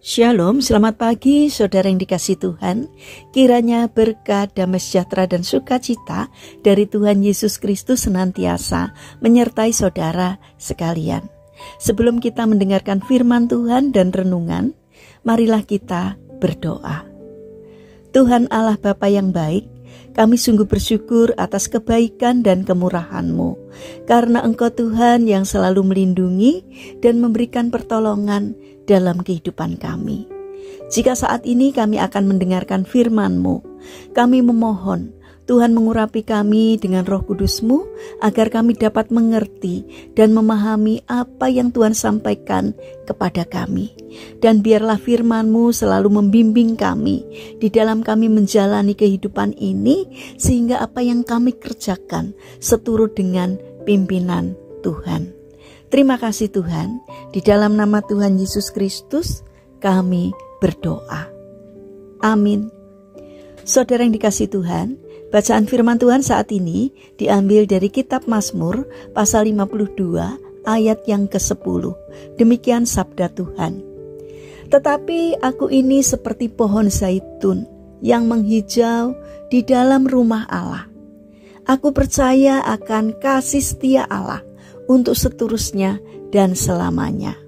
Shalom, selamat pagi saudara yang dikasihi Tuhan. Kiranya berkat, damai sejahtera dan sukacita dari Tuhan Yesus Kristus senantiasa menyertai saudara sekalian. Sebelum kita mendengarkan firman Tuhan dan renungan, marilah kita berdoa. Tuhan Allah Bapa yang baik, kami sungguh bersyukur atas kebaikan dan kemurahan-Mu, karena Engkau Tuhan yang selalu melindungi dan memberikan pertolongan dalam kehidupan kami. Jika saat ini kami akan mendengarkan firman-Mu, kami memohon Tuhan mengurapi kami dengan Roh Kudus-Mu agar kami dapat mengerti dan memahami apa yang Tuhan sampaikan kepada kami. Dan biarlah firman-Mu selalu membimbing kami di dalam kami menjalani kehidupan ini, sehingga apa yang kami kerjakan seturut dengan pimpinan Tuhan. Terima kasih Tuhan, di dalam nama Tuhan Yesus Kristus kami berdoa. Amin. Saudara yang dikasihi Tuhan, bacaan firman Tuhan saat ini diambil dari kitab Mazmur pasal 52 ayat yang ke-10. Demikian sabda Tuhan. Tetapi aku ini seperti pohon zaitun yang menghijau di dalam rumah Allah. Aku percaya akan kasih setia Allah untuk seterusnya dan selamanya.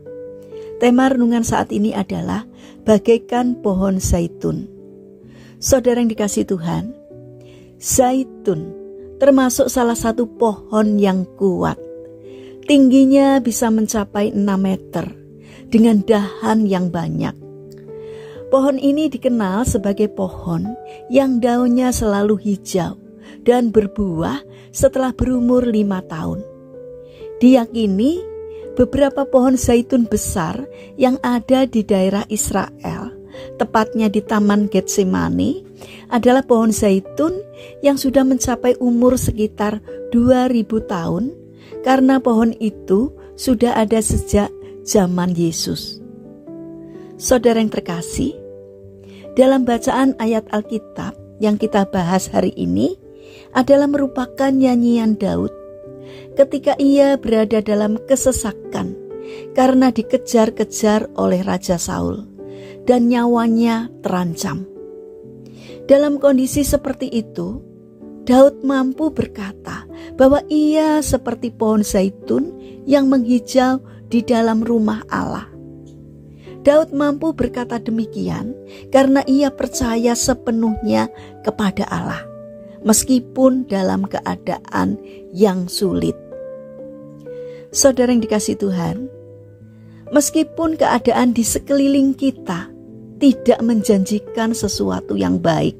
Tema renungan saat ini adalah bagaikan pohon zaitun. Saudara yang dikasihi Tuhan, zaitun termasuk salah satu pohon yang kuat. Tingginya bisa mencapai 6 meter dengan dahan yang banyak. Pohon ini dikenal sebagai pohon yang daunnya selalu hijau dan berbuah setelah berumur 5 tahun. Diyakini beberapa pohon zaitun besar yang ada di daerah Israel, tepatnya di Taman Getsemani, adalah pohon zaitun yang sudah mencapai umur sekitar 2000 tahun, karena pohon itu sudah ada sejak zaman Yesus. Saudara yang terkasih, dalam bacaan ayat Alkitab yang kita bahas hari ini adalah merupakan nyanyian Daud ketika ia berada dalam kesesakan karena dikejar-kejar oleh Raja Saul dan nyawanya terancam. Dalam kondisi seperti itu, Daud mampu berkata bahwa ia seperti pohon zaitun yang menghijau di dalam rumah Allah. Daud mampu berkata demikian karena ia percaya sepenuhnya kepada Allah, meskipun dalam keadaan yang sulit. Saudara yang dikasihi Tuhan, meskipun keadaan di sekeliling kita tidak menjanjikan sesuatu yang baik,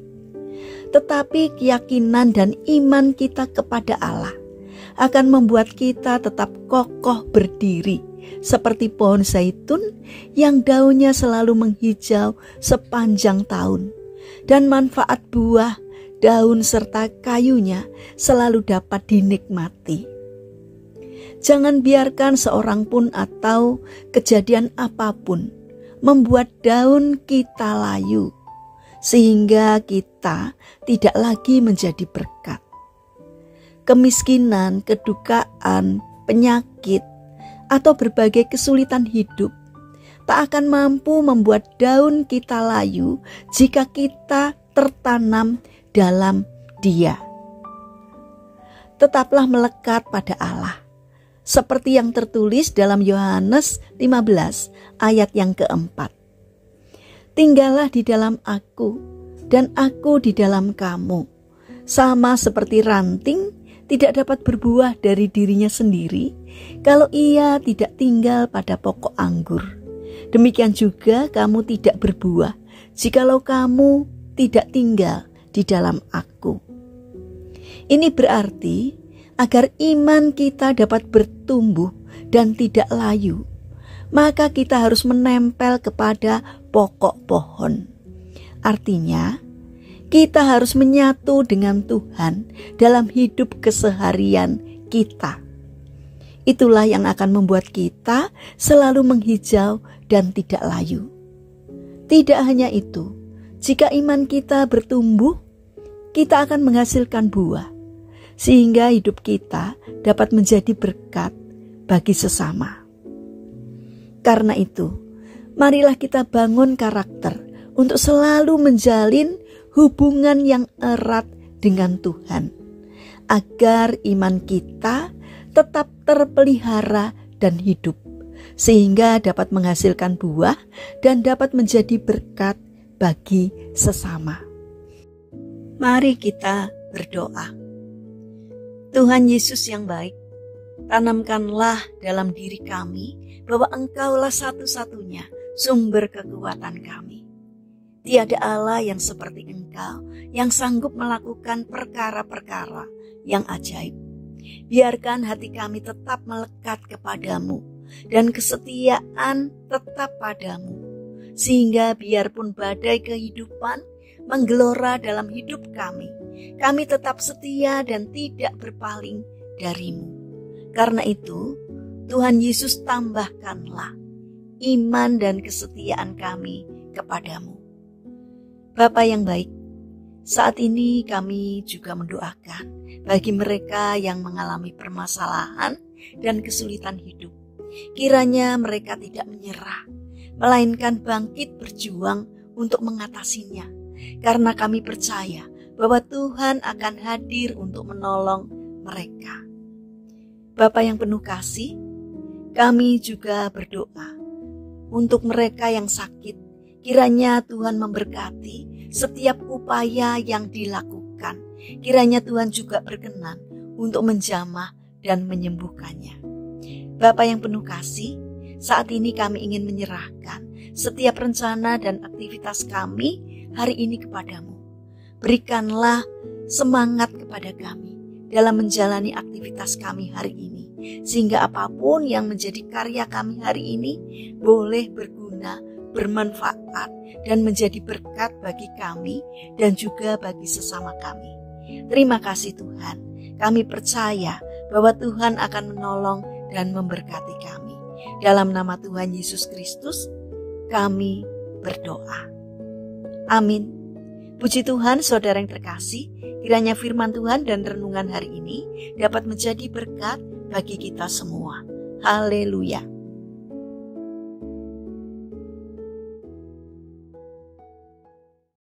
tetapi keyakinan dan iman kita kepada Allah akan membuat kita tetap kokoh berdiri seperti pohon zaitun yang daunnya selalu menghijau sepanjang tahun, dan manfaat buah, daun serta kayunya selalu dapat dinikmati. Jangan biarkan seorang pun atau kejadian apapun membuat daun kita layu, sehingga kita tidak lagi menjadi berkat. Kemiskinan, kedukaan, penyakit, atau berbagai kesulitan hidup tak akan mampu membuat daun kita layu jika kita tertanam dalam Dia. Tetaplah melekat pada Allah, seperti yang tertulis dalam Yohanes 15 ayat yang keempat. Tinggallah di dalam aku dan aku di dalam kamu. Sama seperti ranting tidak dapat berbuah dari dirinya sendiri kalau ia tidak tinggal pada pokok anggur. Demikian juga kamu tidak berbuah jikalau kamu tidak tinggal di dalam aku. Ini berarti agar iman kita dapat bertumbuh dan tidak layu, maka kita harus menempel kepada pokok pohon. Artinya, kita harus menyatu dengan Tuhan dalam hidup keseharian kita. Itulah yang akan membuat kita selalu menghijau dan tidak layu. Tidak hanya itu, jika iman kita bertumbuh, kita akan menghasilkan buah, sehingga hidup kita dapat menjadi berkat bagi sesama. Karena itu, Marilah kita bangun karakter untuk selalu menjalin hubungan yang erat dengan Tuhan, agar iman kita tetap terpelihara dan hidup, sehingga dapat menghasilkan buah dan dapat menjadi berkat bagi sesama. Mari kita berdoa. Tuhan Yesus yang baik, tanamkanlah dalam diri kami bahwa Engkaulah satu-satunya sumber kekuatan kami. Tiada Allah yang seperti Engkau, yang sanggup melakukan perkara-perkara yang ajaib. Biarkan hati kami tetap melekat kepadamu dan kesetiaan tetap padamu, sehingga biarpun badai kehidupan menggelora dalam hidup kami tetap setia dan tidak berpaling darimu. Karena itu, Tuhan Yesus, tambahkanlah iman dan kesetiaan kami kepadamu. Bapa yang baik, saat ini kami juga mendoakan bagi mereka yang mengalami permasalahan dan kesulitan hidup. Kiranya mereka tidak menyerah, melainkan bangkit berjuang untuk mengatasinya. Karena kami percaya bahwa Tuhan akan hadir untuk menolong mereka. Bapa yang penuh kasih, kami juga berdoa untuk mereka yang sakit. Kiranya Tuhan memberkati setiap upaya yang dilakukan. Kiranya Tuhan juga berkenan untuk menjamah dan menyembuhkannya. Bapa yang penuh kasih, saat ini kami ingin menyerahkan setiap rencana dan aktivitas kami hari ini kepadamu. Berikanlah semangat kepada kami dalam menjalani aktivitas kami hari ini, sehingga apapun yang menjadi karya kami hari ini boleh berguna, bermanfaat, dan menjadi berkat bagi kami dan juga bagi sesama kami. Terima kasih Tuhan, kami percaya bahwa Tuhan akan menolong dan memberkati kami. Dalam nama Tuhan Yesus Kristus, kami berdoa. Amin. Puji Tuhan, saudara yang terkasih, kiranya firman Tuhan dan renungan hari ini dapat menjadi berkat bagi kita semua. Haleluya.